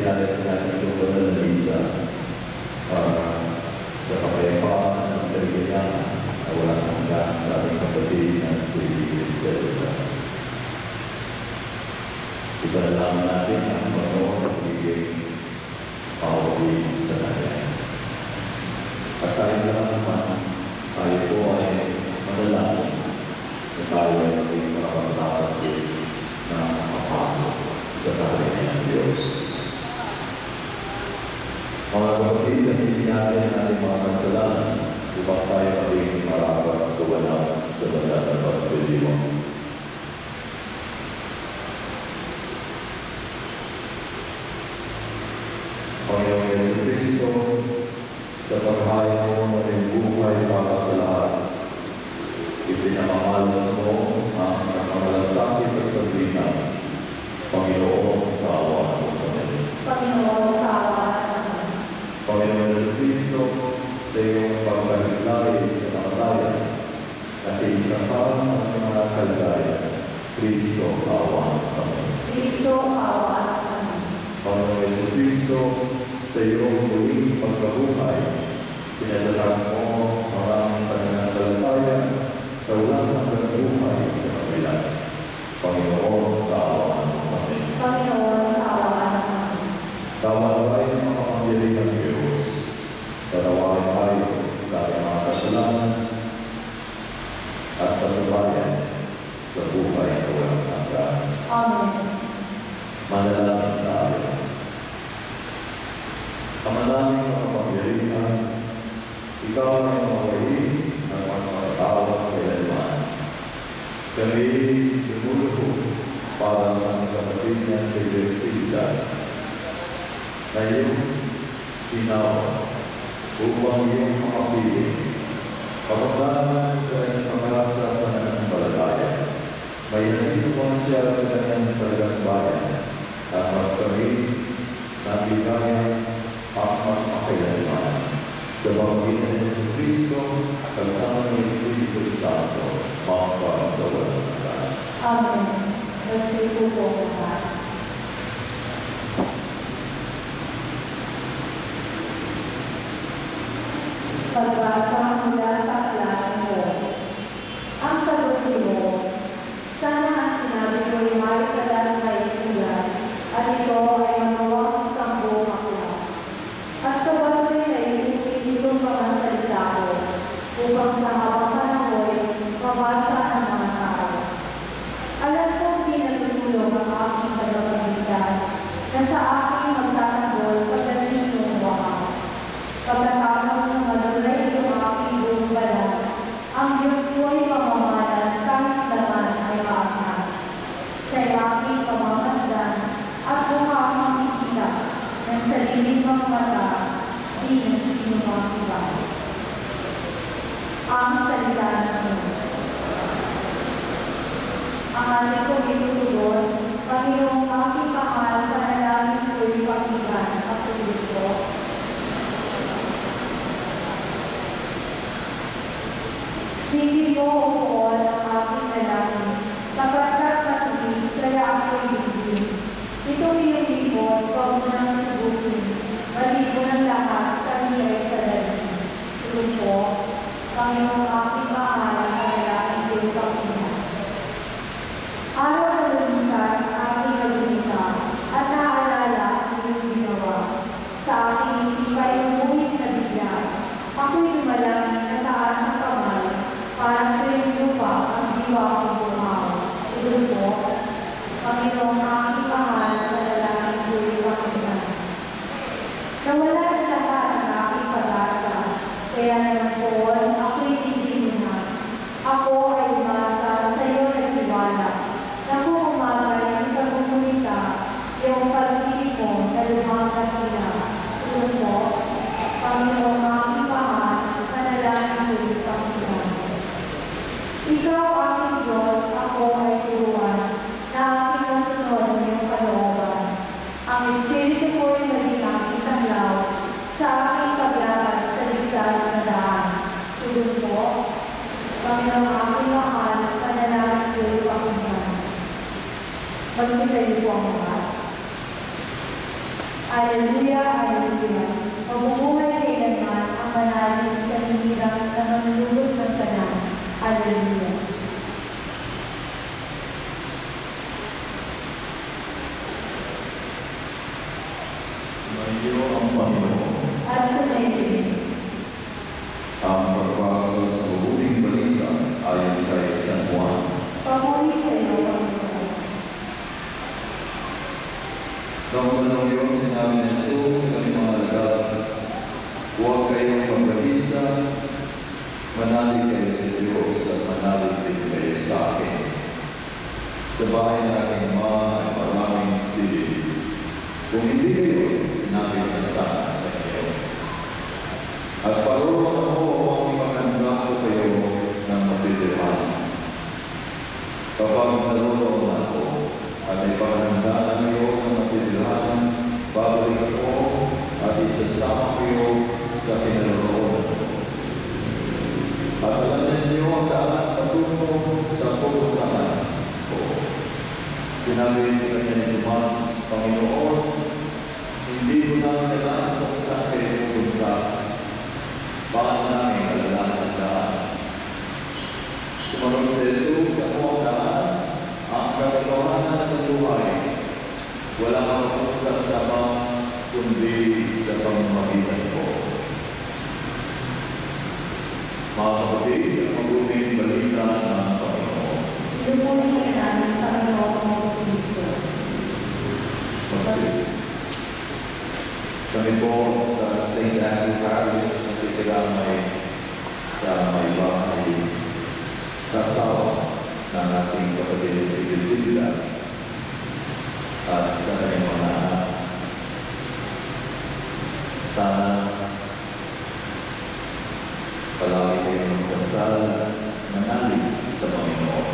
Pinalagyan natin yung banal na misa para sa kapayapaan ng kaligayahan na walang hanggan sa ating kapatid na si Cesar. Ipanalangin natin ang Panginoon at bigay pauwi sa kanya. At tayo naman, tayo po ay manalangin na tayo ay maging makapangaral na makapasok sa kaharian ng Diyos. Mga kapatid, hindi natin ating mga kasalanan upang tayo maging marapat at tuwanan sa banal na pagdiriwang. Panginoong Jesucristo, sa paghayag mo ng buhay para sa lahat, ipinamamalas mo ang nakamalasakit at pagbinan. Panginoon, kaawaan mo kami. Panginoon, kaawaan mo kami. Panginoon Jesucristo, sa iyong pagkakitlay sa kamatayan at isapan ang mga kalagayan, Kristo, kaawaan mo kami. Kristo, kaawaan mo kami. Panginoon Jesucristo, sa iyong muling pagkabuhay, pinadala mo maraming pananampalataya sa walang hanggang buhay sa kabila. Panginoon, kaawaan mo kami. Panginoon, kaawaan mo kami. Tawarin ang makapangyari ng Diyos. Patawarin tayo sa ating mga kasalanan at patubayan sa buhay na walang hanggan. Amen. Manalangin tayo. Kamanaming makapangyarihan, ikaw ay mawali ng mga tao kailanman. Kami lumuluhod para sa kapatid niya sa Ibersidad na iyong tinawa upang iyong makapiling kapagdaman sa iyong pangalasa sa pananampalataya. May nagituan siya sa kanyang talagang bayan at magkami na bigaya ang magpakailanman sa pamamagitan ng Jesucristo kasama ng Espiritu Santo mangkwa sa walang hanggan. Amen. Nagsipo po ka. Pagbasa mula sa aklat mo. Ang sagot mo, sana ang sinabi ko ay marikalan kay Sulan at ito ay magawang isang buong aklat. At sa bagay ay itong mga salita ko upang sa habang panahon mabasa ang mga tao. Alam kong di natutulong ang aking tagapagligtas na sa aking magtatanggol pagdating ng wakas. Pagkatapos ng madulay ng aking buong balat, ang Diyos ko ay pamamalas kahit laman ay maangas. Siya'y aking pamamasdan at mukha ang makikita ng sariling mga mata, di ng sinumang iba. Ang salita ng Diyos. Ang ating kong itutugon, Panginoong aking mahal, panalangin ko'y pakinggan at tuloy ko. Hindi mo upuon ang aking dalangin, kapagkat matuloy, kaya ako'y bigin. Itong iyong libon, huwag mo nang subukin, malibo ng lahat, kami ay sa dalim. Tuloy ko, Panginoong aking mahal, panalangin ko'y pakinggan. Araw na lumikas, aking nagulita, at naaalala ang iyong ginawa. Sa aking isipan ay umuhit na bigla. Ako'y lumalangin na taas ang kamay, parang tuwing lupa ang diwa kong bumaw. Tuloy ko, Panginoong aking mahal, panalangin ko'y pakinggan. Nawala na lahat ang aking pag-asa, kaya naman po, ako'y didimunan. Ako ay umasa sa iyo nagtiwala. Naku, umagay ang pagkukulita, yung pag-ibig mo na lumagang nila. Tulong mo, Panginoong aking mahal, panalangin ko'y pakinggan. Ikaw aking Diyos, ako ay turuan, na aking masunod ng iyong kalooban. Ang Espiritu ko'y naging aking tanglaw sa aking paglakad sa ligtas na daan. Tulong mo, Panginoong aking mahal, panalangin ko'y pakinggan. Magsitayo po ang mga. Alleluia, Alleluia. Mabubuhay kailanman ang manalig sa hinirang na manlulubos ng kanan. Alleluia. Mayo ang Panginoon. At sumayin. Ang pagbasa sa mabuting balita ayon kay San Juan. Papuri sa iyo, Panginoon. Noong panahon yun, sinabi ni Jesus sa kanyang mga alagad, huwag kayong magbahisa, manalig kayo sa Diyos at manalig din kayo sa akin. Sa bahay ng aking ama ay maraming silid. Kung hindi kayo, sinabi ko na sana sa inyo. At paroon ako ang ipaganda ko kayo ng matitirhan. Kapag naroon ako at ipaganda na kayo ng matitirhan, babalik ako at isasama kayo sa kinaroroonan ko. At alam ninyo ang daan patungo sa pupuntahan ko. Sinabi sa kanya ni Tomas, Panginoon, hindi ko na kailangan kung saan kayo pupunta. Paano namin kailangan ang daan? Sumunod sa Jesus, ako ang daan, ang katotohanan ng buhay. Wala kang kasama kundi sa pamamagitan ko. Mga kapatid, ang mabuting balita ng Panginoon. Lumunin namin, Panginoon Kristo. Magsit. Kami po sa St. Andrew Parish nakikiramay sa may bahay sa asawa ng ating kapatid si Lucinda at sa kanyang mga anak. Sana palagi kayong magdasal manalig sa Panginoon.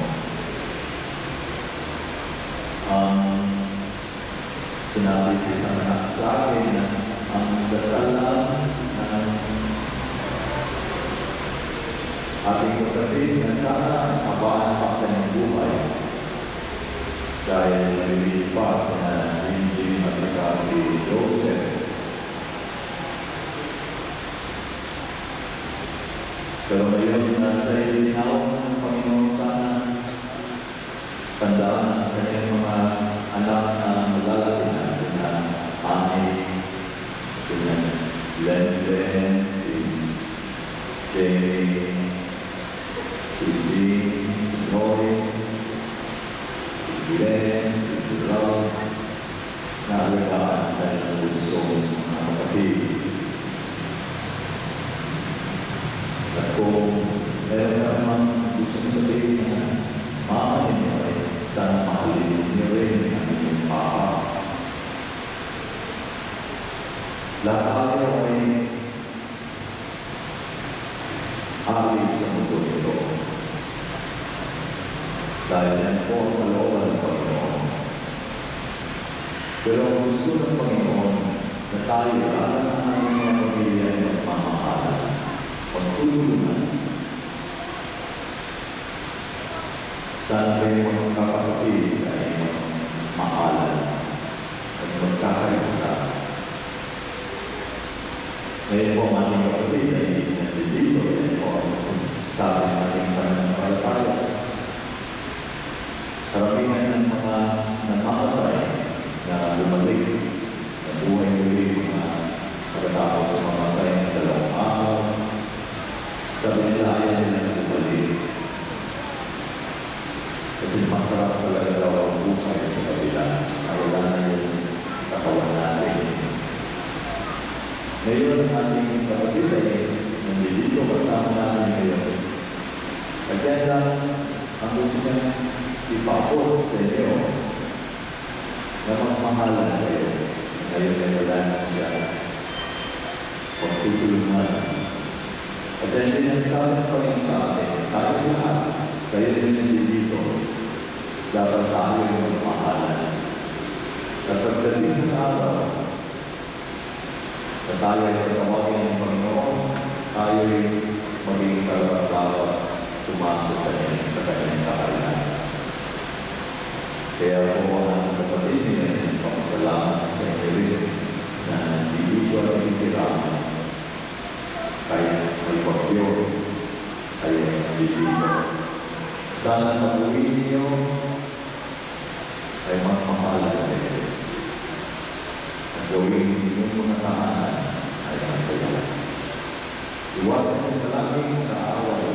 Sinabi si isang anak sa akin na ang dasal ng ating kapatid na sana habaan pa kanyang buhay dahil nalilid pa sa Lindy at saka si Joseph. Pero ngayon na sa ilinaw ng Panginoon sana tandaan ang kanyang mga anak na malalaki na sina Ani, sina Len, si Jenny, si Jean, si Roy, si Glenn, si Jerome, na alagaan dahil ang gusto ng mga kapatid. At kung meron ka naman gusto sabihin na maaanin niyo ay sana mahalin niyo rin ang inyong papa. Lahat tayo ay alis sa mundo nito. Dahil yan po ang kalooban ng Panginoon. Pero ang gusto ng Panginoon na tayo alam na ang mga pamilya ay magmamahalan, pagtulungan. Sana kayo mga kapatid ay magmahalan at magkakaisa. Ngayon po ang ating kapatid ay nandito. Yan po ang sabi ng ating pananampalataya. Karamihan ng mga namamatay na lumalik, na buhay muli mga pagkatapos sa mamatay ng 2 araw, sabi nila ayaw nila na lumalik. Kasi masarap talaga daw ang buhay sa kabila na wala na yung katawan natin. Ngayon, ang ating kapatid ay nandito kasama natin ngayon. At yan lang ang gusto niya ipapot sa inyo na magmahalan kayo. Ngayon ay wala na siya pagtutulungan. At yan din ang sabi pa rin sa atin, tayo lahat, kayo din nandito, dapat tayo yung magmahalan. At pagdating ng araw, na tayo ay pagkawagin ng Panginoon, tayo ay magiging karapat-dapat tumasa sa kanyang kahalan. Kaya po ang kapatid niya, pagpasalamat sa inyo rin. dito. Sana pag-uwi ninyo ay magmamahal kayo. At gawin inyong mga tahanan ay masaya. Iwasan sa langit na away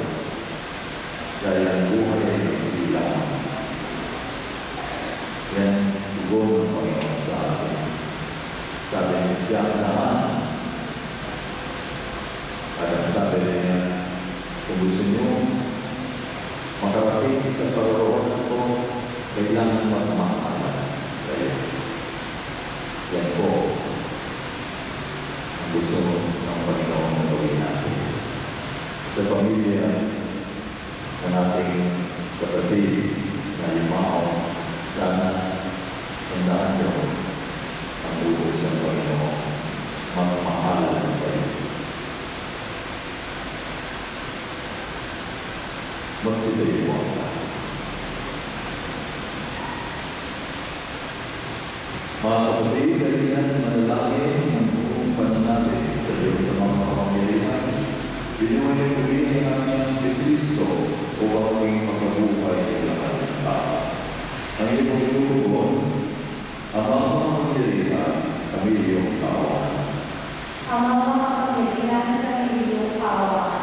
dahil ang buhay ay hindi lang. Yan tugon ng Panginoon sa atin. Sabi niya siya naman. At ang sabi niya, kung gusto niyo makarating sa paroonan ko, kailangan magmamahalan kayo. Yan po ang gusto ng Panginoon na gawin natin. Sa pamilya ng ating kapatid na Limao, sana tandaan niyo ang utos ng Panginoon, magmamahalan kayo. Magsitayo po ang lahat. Mga kapatid, kailangan manalangin ang buong pananalig sa Diyos sa mga pamilya. Binuhay ko rin ang aming si Kristo upang maging makabuhay ang lahat ng tao. Ang iyong inutugon, ang mga pamilya, kami iyong kawan. Ang mga pamilya, kami iyong kawan.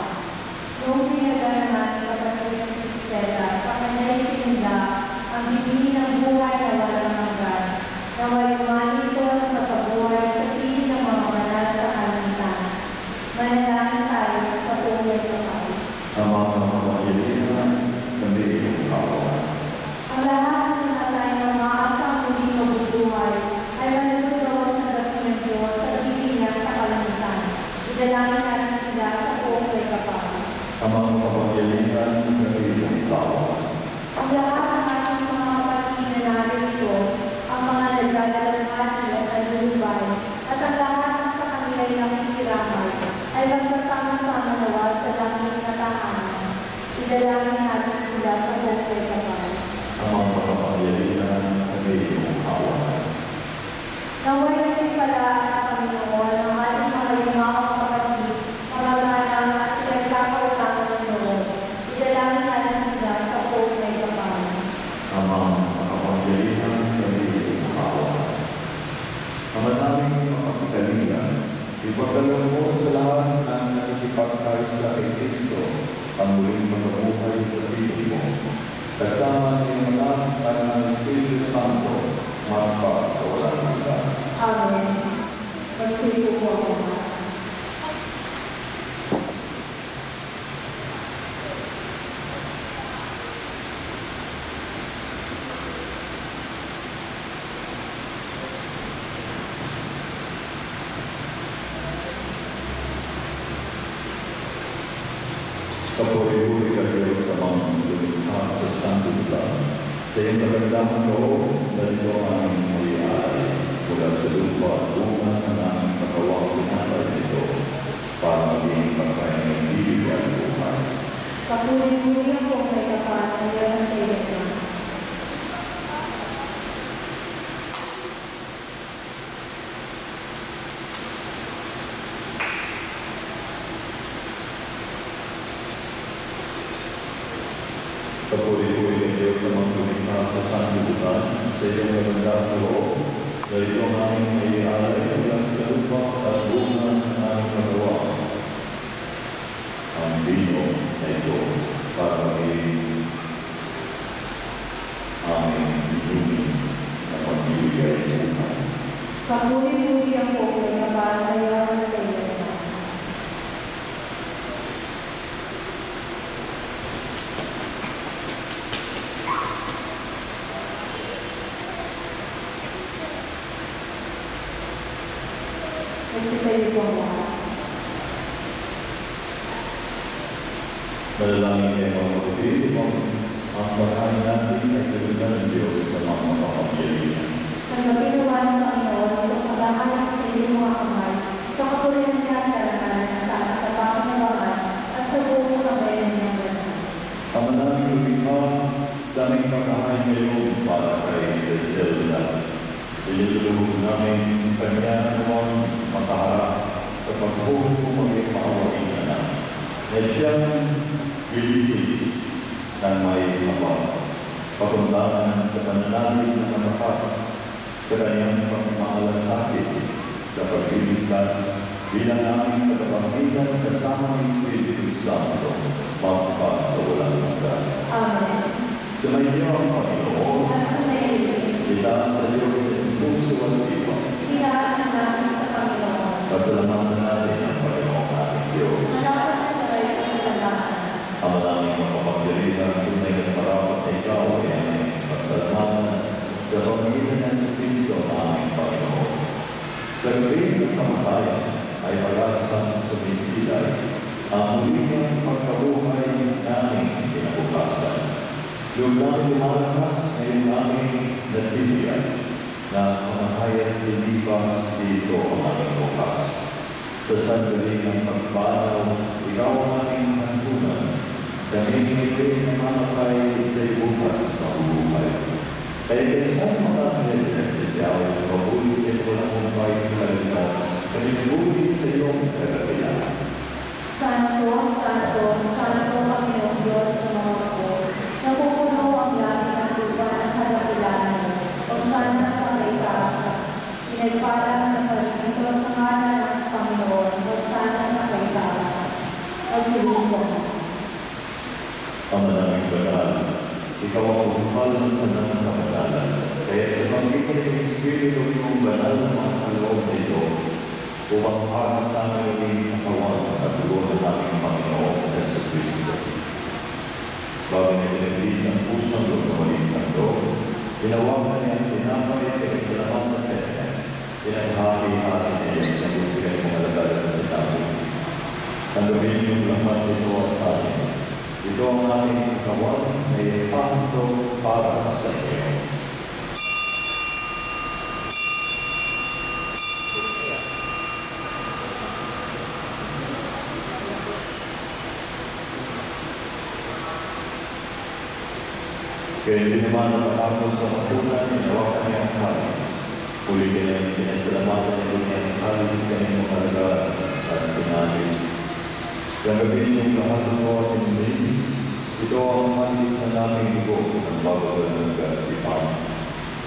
Noong pinagana natin kapatid ng Stella, sa kanya'y pinunda ang bibili ng buhay na walang hanggan. Naway umanito sa pagbuhay sa piling ng mga banal sa kalangitan. Manalangin tayo sa tunay na tayo. Ang mga pamilya, kami iyong kawan. Ang lahat ng natay ng maasang muling mabubuhay ay manunod sa dating ng Diyos sa piling sa kalangitan. Idalangin natin sila sa buong may kapal. Ang mga kapamilya, kami iyong kawan. Ang lahat ng ating mga kapatid na narito, ang mga nagdadalamhati at nagulubay, at ang lahat ng sa kanila'y nakikiraman, ay magsasama-sama nawa sa langit na tahanan. Idalangin natin sila sa buong kapal. Ang mga kapamilya, kami iyong kawan. Naway natin pala ang Panginoon ang ating mga yumawang kapatid, mga manang at pinagkakautangan ng Lord. Idalangin natin sila sa buong kapal. Ang mga kapamilya, kami iyong kawan. Ang maraming mapagkalilan, ipagdalong mo sa lahat ng nakikipagkais sa Kristo, ang muling magabuhay sa piling mo. Kasama ng lahat ng Espiritu Santo, magpa sa walang hanggan. Amen. Magsipo po ako. Kapuri-puri ka Diyos sa mga lumikha sa santutan. Sa iyong kagandahan loob, dalito ang aming muli-alay mula sa lupa at bunga ng aming katawang pinatay nito para maging pagkain ng ibig at buhay. Kapuri-puri ako kay kapal na yan ang kayo. Kapuri-puri ka Diyos sa mga lumikha sa santutan. Sa iyong kagandahan loob, dalito ang aming muli-alay mula sa lupa at bunga ng aming katawang ang bino na ito para maging aming inumin na pagbibigay ng buhay. Kapuri-puri ako kay kapal na yan ang kayo. Magsitayo po ang lahat. Manalangin kayo mga kapatid, ang pagkain natin ay kalunan ng Diyos sa mga kapamilya. Nang ginawa ng Panginoon, itong pagkakalang sa iyong mga kamay, sa kapurihan niya at karangalan na sana sa panginabangan at sa buong kabayan niya. Ang manaming lumikha sa aming pagkain ngayon para kay Zelda. Ililulubog namin kanya namang makaharap sa pagbuhong kung maging maawain na na. At siyang Bilitis ng may habang. Pakundangan sa pananalig na manapat sa kanyang pagmamalasakit sa pagliligtas bilang aming tagapagpitan kasama ng Espiritu Santo magpa sa walang hanggan. Amen. Sumainyo ang Panginoon, At sumayin, itaas sa Diyos sa puso at diwa. ilaan natin sa Panginoon. Pasalamatan natin ang Panginoon ating Diyos. Manapat at sabay sa kasalanan. Ang maraming mapapagdirihan tunay at marapat na ikaw ay aming pasalamatan sa pamamagitan ng Kristo na aming Panginoon. Sa gabi ng kamatayan ay pag-asang sumisilay ang muling pagkabuhay namin kinabukasan. Lord namin lumalakas ngayon namin natitiyan na kamatayan lilipas dito ang aming bukas. Sa sandali ng pagpanaw, ikaw ang aming hantunan. Kami ngayong namamatay sa bukas na buhay. Kaya kaysa mga siya ay mabulit at walang kumpay sa kalina. Kami nabulit sa iyong kagabilan. Santo, Santo, Santo Panginoong Diyos sa mga ko. Napupuno ang langit at lupa ng kadakilaan mo. O sana sa may taasa. Pinagpalang ng paligito sa ngalan ng Panginoon. O sana sa may taasa. Pagsiling ko. Ang manaming banal, ikaw ang pagpapalang ng kamatalan. Kaya sa pagkikin ng Espiritu ng banal na mga kaloob na ito, upang para sa aming katawan at tugon ng aming Panginoon sa Kristo. Bago niya pinagdiis ang pusang doon na maling kanto, tinawagan niya ang tinapay at salamat na kanya. Pinaghati-hati niya yung nagusigan ng mga lagalan sa tabi. Tanggapin niyo lahat ito at amin. Ito ang aming katawan na ipahanto para sa iyo. Kaya hindi naman nakatapos sa matunan, inawakan niya ang halis. Huli ka niya, pinasalamatan niya niya ang halis kanyang mga at sinabi, gagawin niyong lahat ng mga pinili. Ito ang halis na naming dugo ng babagal ng katipan.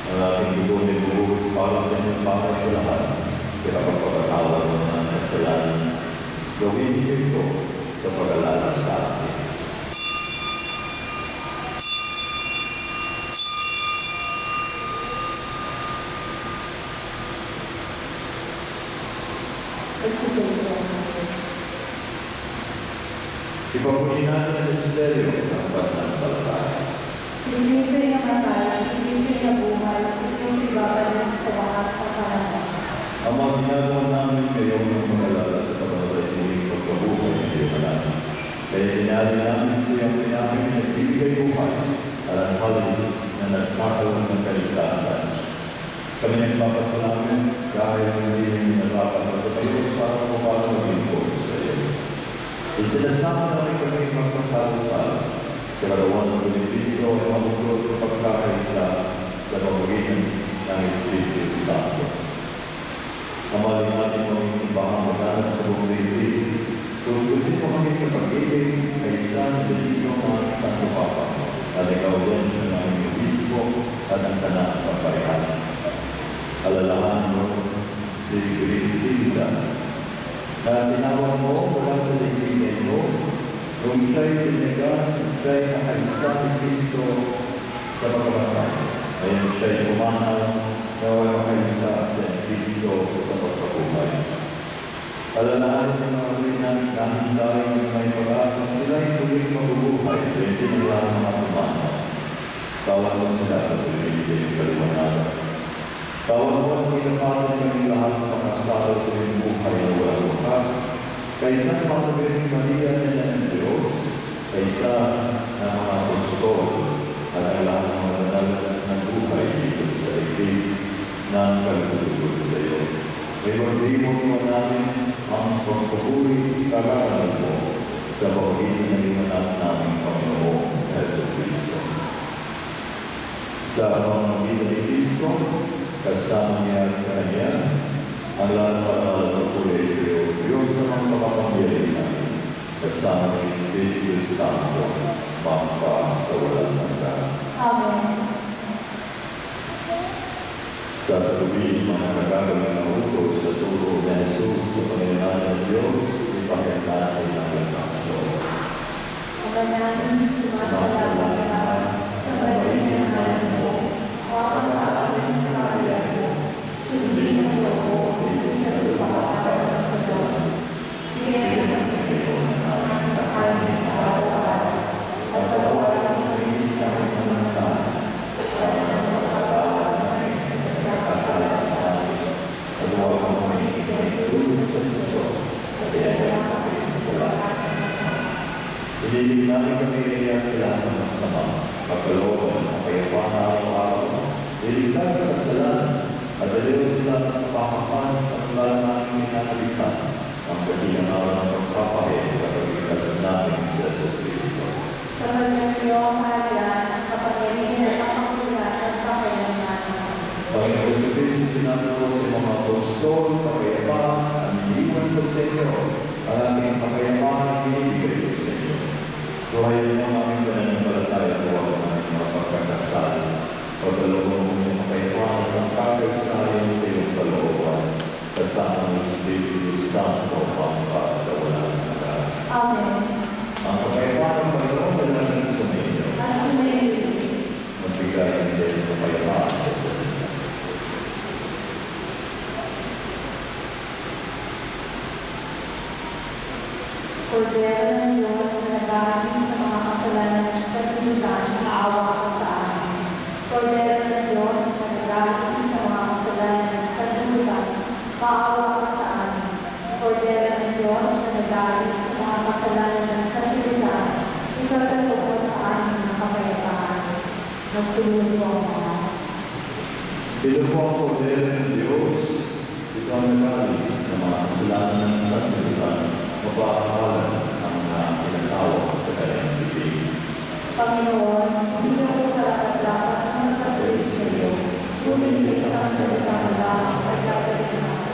Ang ating dugo ni buhos para sa inyong para sa lahat. Kaya pagpapatawad mo ng kasalanan, gawin niyo ito sa pag-alala sa atin. Ipapunin natin ang misteryo ng pananampalataya. Si Kristo'y namatay, si Kristo'y nabuhay, si Kristo'y babalik sa wakas sa kanan. Ang mga ginagawa namin ngayon ng mag-alala sa pagkamatay ng pagkabuhay ng Diyos. Kaya tinali namin siyang pinaming nagbibigay buhay at ang halis na nagkakaroon ng kaligtasan. Kami nagpapasalamin dahil hindi namin natatanggap sa kayo para mapapagin ko sa iyo. Isinasama namin kami magpasal-sal sa karawan ng Pilipino ay mabuklod ng pagkakaisa sa pamamagitan ng Espiritu Santo. Amaling natin mo yung ibang magana sa buong daigdig. Kuskusin mo kami sa pag-ibig kay isang Pilipino ng Santo Papa at ikaw din ng aming obispo at ang tanang pagparehan. Alalahan mo si Cristina na tinawag mo mula sa daigdig mo kung siya'y tinagan, siya'y nakaisa ni Cristo sa pagkamatay. Ngayon siya'y umanaw na wala makaisa sa Cristo sa pagkabuhay. Alalahan ng mga rinang kahintay ng may pag-asang sila'y tuloy mabubuhay at tinilang mga tumanaw. Tawag mo sila sa tuloy sa iyong kaliwanagan. Tawag mo ang pinapatan ng lahat ng makasalo sa iyong buhay na walang wakas. Kaysa mga Birheng Maria na ng Diyos, kaysa na mga apostol at ang lahat ng mga dalaga ng buhay dito sa daigdig ng kalugod sa iyo. May pag-ibig mo namin ang pagpupuri sa kagalan mo sa pag-ibig ng imanap namin Panginoon Jesus Cristo. Sa pamamagitan ni Cristo, kasama niya sa Kanya, ang lahat para pagpupuri sa iyo, Diyos sa mga kapamilya namin, kasama ni Espiritu Santo, Bangka sa walang hanggan. Amen. Sa tuwing mga nagagaling ng utos sa turo ni Jesus sa Panginoon ng Diyos, ipakita natin ang lakas Lord. Pagkanasin, sumasalamat ka sa galing ng alam mo, wakas sa amin ng kaya mo, sundin ang loob mo, sa lupakakaroon sa Diyos. Bigyan ng Panginoon ng aming kakain sa araw-araw, at patawarin ang pagkain sa aming mga sana, para mapagkakaroon namin sa kasalanan sa amin, at huwag mo kami ikinitulog sa Diyos, at iyan kami sa lahat. Ililig namin kami iyan sa lahat ng masama, pagkalooban ang kayapang araw-araw, iligtas sa kasalanan, at daliw sila ng kapakapan at wala namin inakalitan ang katilang araw ng pagpapahin at pagkakasan namin sa Jesus Cristo. Sa kanyang iyong kaharian, ang kapangyarihan at kapangyarihan at kakailangan. Panginoon sa Cristo, sinabi ko sa mga apostol, kapayapaan, ang iniwan ko sa inyo, ang aking kapayapaan ang binibigay ko sa inyo. Buhayin mo ang aming pananampalataya at huwag ang aming mga pagkakasal. Pagkalooban mo sa kapayapaan at ang kagagsayan sa iyong kalooban, kasama ng Espiritu Santo, Bangka sa walang hanggan. Amen. Ang kapayapaan ng Panginoon na namin sa inyo, At sumayin. magbigay ng din ng kapayapaan sa isa. Kordero ng Diyos na naghahatin sa mga kasalanan sa sinulan, maawa ka sa amin. Kordero ng Diyos na naghahatin sa mga kasalanan sa sinulan, maawa ka sa amin. Kordero ng Diyos na naghahatin sa mga kasalanan sa sinulan, ipagkaloob sa amin ng kapayapaan. Magtulungan mo ang mga. Ito po ang poder ng Diyos. Ito ang nagalis ng mga kasalanan sa sinulan, mapapakalan ang mga pinatawag sa kanyang bibig. Panginoon, hindi ako karapat-dapat na magpatuloy sa iyo. Ngunit sa isang salita mo lang ay gagawin ako.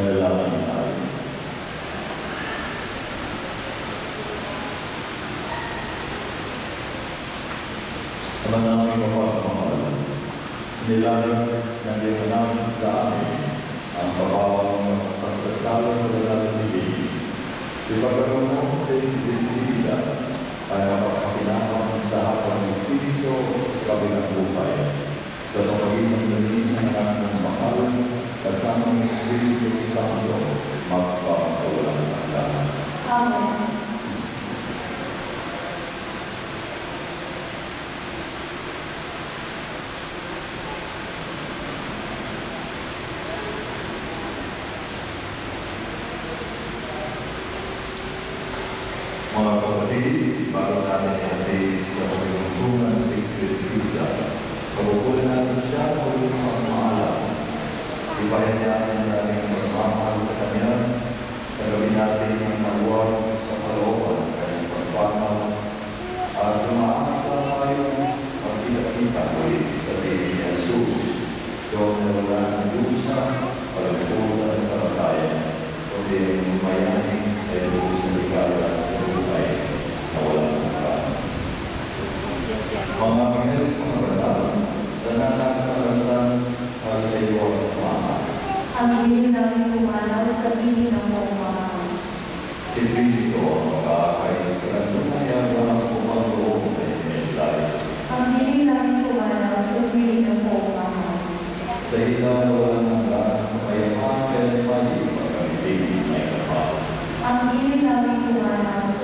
Manalangin tayo. Ama namin mapagmamahal, nilalang ng iyong namin sa amin ang kabawang pagkasala sa dalang nilin. Ipagkaroon mo sa identidad ay mapapakinaman sa hapon ng Kristo sa kabilang buhay. Sa pagkagitan ng nilin ng mahal, kasama ng Espiritu Santo, magpapasawalang hanggan. Amen. Mga kapatid, bago natin natin sa pagkakuntungan si Kristida, kabukulan natin siya kung yung maalam. Ipahinyatin natin ang pagmamahal sa Kanya, gagawin natin ang nawag sa kalooban ng Kanyang pagpanaw, at umaasa tayo magkita-kita ulit sa piling ni Jesus, doon na wala ng dusa, pagkukulan at kamatayan, kundi ang mayaning ay lubos na ligaya sa buhay na walang hanggan. Mga minel, mga banal, dananas sa kalantan, at tayo sa mga. Ang hiling namin pumanaw sa piling ng pagmamahal. Si Kristo ang makakay sa kantunaya ng pumangulong na imenlay. Ang hiling namin pumanaw sa piling ng pagmamahal. Sa ilan walang hanggan, may mga mali pagkamilig niya kapal. Ang hiling namin pumanaw